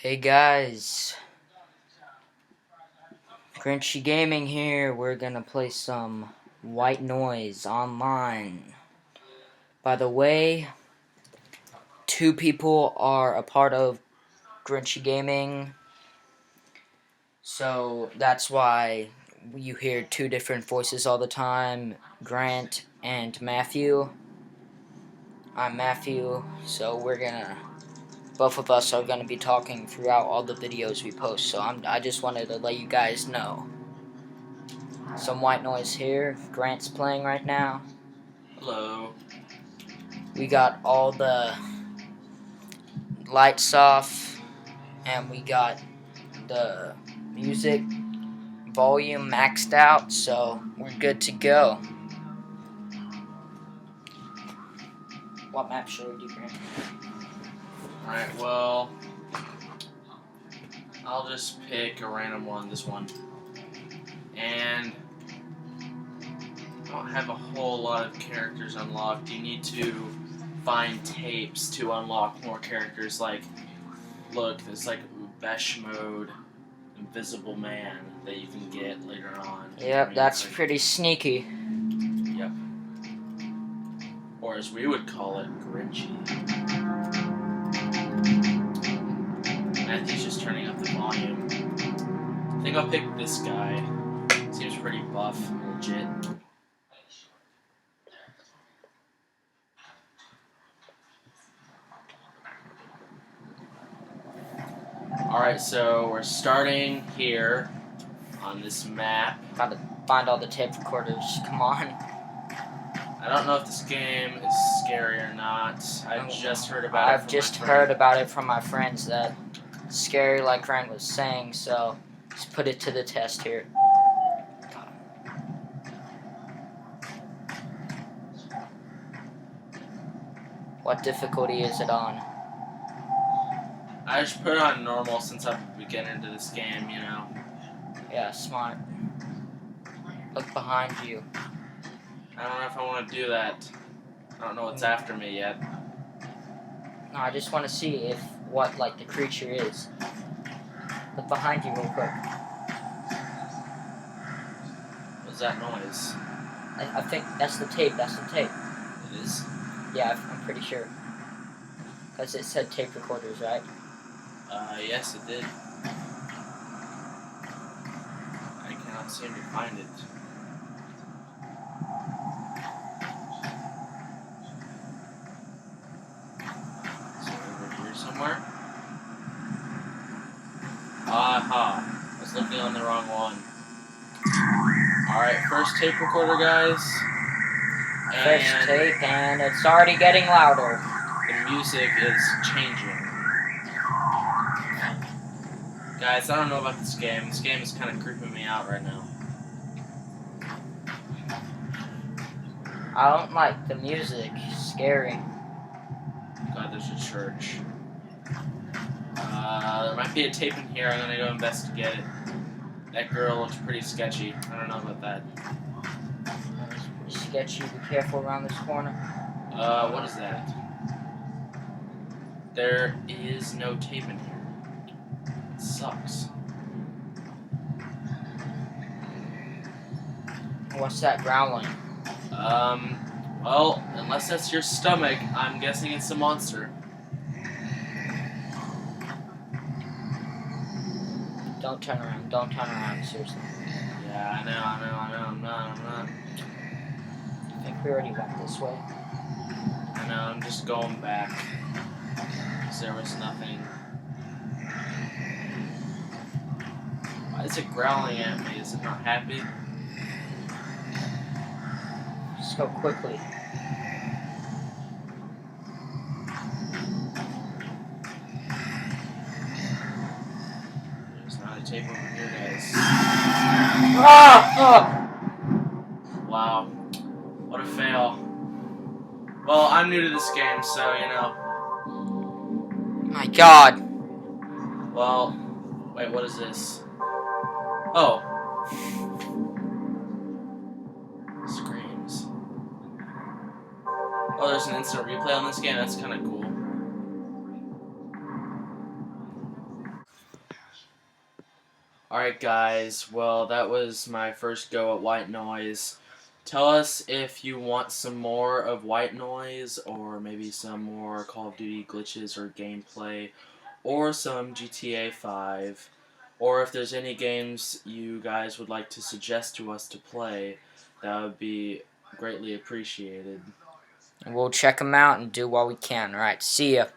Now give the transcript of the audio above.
Hey guys, GrinchyGaming here. We're gonna play some White Noise online. By the way, two people are a part of GrinchyGaming, so that's why you hear two different voices all the time, Grant and Matthew. I'm Matthew, so both of us are gonna be talking throughout all the videos we post, so I just wanted to let you guys know. Some white noise here. Grant's playing right now. Hello. We got all the lights off, and we got the music volume maxed out, so we're good to go. What map should we do, Grant? Alright, well, I'll just pick a random one, this one. And I don't have a whole lot of characters unlocked. You need to find tapes to unlock more characters. Like, look, there's like Ubesh mode, Invisible Man that you can get later on. Yep, that's pretty sneaky. Yep. Or as we would call it, Grinchy. Matthew's just turning up the volume. I think I'll pick this guy. Seems pretty buff, legit. Alright, so we're starting here on this map. Gotta find all the tape recorders. Come on. I don't know if this game is scary or not. I've just heard about it. I've just heard about it from my friends that it's scary, like Grant was saying, so let's put it to the test here. What difficulty is it on? I just put it on normal since I'm a beginner to this game, you know. Yeah, smart. Look behind you. I don't know if I want to do that. I don't know what's after me yet. No, I just want to see what the creature is. Look behind you real quick. What's that noise? I think that's the tape. That's the tape. It is? Yeah, I'm pretty sure. Because it said tape recorders, right? Yes, it did. I cannot seem to find it. Is it over here somewhere? Aha. I was looking on the wrong one. Alright, first tape recorder, guys. First tape, and it's already getting louder. The music is changing. Guys, I don't know about this game. This game is kind of creeping me out right now. I don't like the music. Scary. God, there's a church. There might be a tape in here. I'm gonna go investigate it. That girl looks pretty sketchy. I don't know about that. It's pretty sketchy. Be careful around this corner. What is that? There is no tape in here. It sucks. What's that growling? Well, unless that's your stomach, I'm guessing it's a monster. Don't turn around. Don't turn around. Seriously. Yeah, I know. I'm not. I think we already went this way. I know, I'm just going back. Because there was nothing. Why is it growling at me? Is it not happy? Just go quickly. There's not a tape over here, guys. Wow. What a fail. Well, I'm new to this game, so, you know. My God. Well, wait, what is this? Oh. Screams. Oh, there's an instant replay on this game? That's kind of cool. Alright, guys. Well, that was my first go at White Noise. Tell us if you want some more of White Noise, or maybe some more Call of Duty glitches or gameplay, or some GTA 5, or if there's any games you guys would like to suggest to us to play. That would be greatly appreciated. And we'll check them out and do what we can. Alright, see ya.